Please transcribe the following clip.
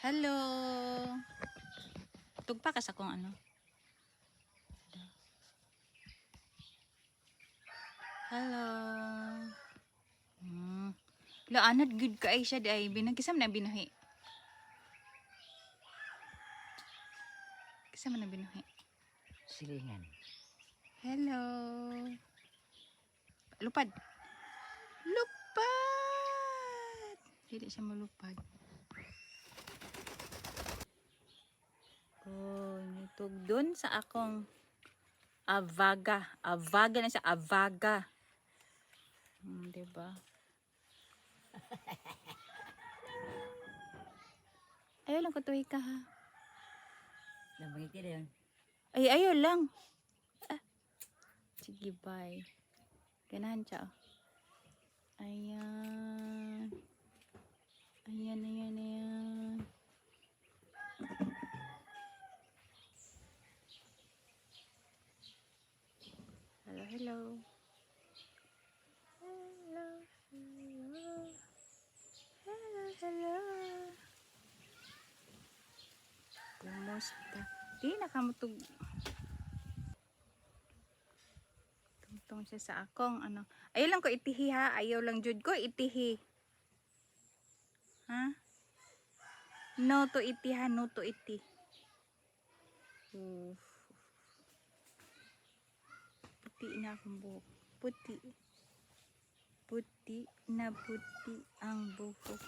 Hello. Tugpa ka sa kung ano. Hello. La anad good ka ay siya day binagkisam na binuhi. Kisam na binuhi. Silingan. Hello. Lupad. Lupad. Hindi siya malupad. Oh, nitog dun sa akong avaga. Avaga na siya, avaga. Diba? Ayaw lang kutuhi ka ha. Nabangit ka na yun. Ay, ayaw lang. Ah. Sige, bye. Ganahan siya. Oh. Ayan. Ayan, ayan, ayan. Hello, hello. Hello, hello. Hello, hello. Kumusta? Di nakamutog. Tungtong siya sa akong ano. Ayaw lang ko itihi ha. Ayaw lang jud ko itihi. Ha? No to iti ha. No to iti. Puti na akong buhok. Puti. Puti na puti ang buhok.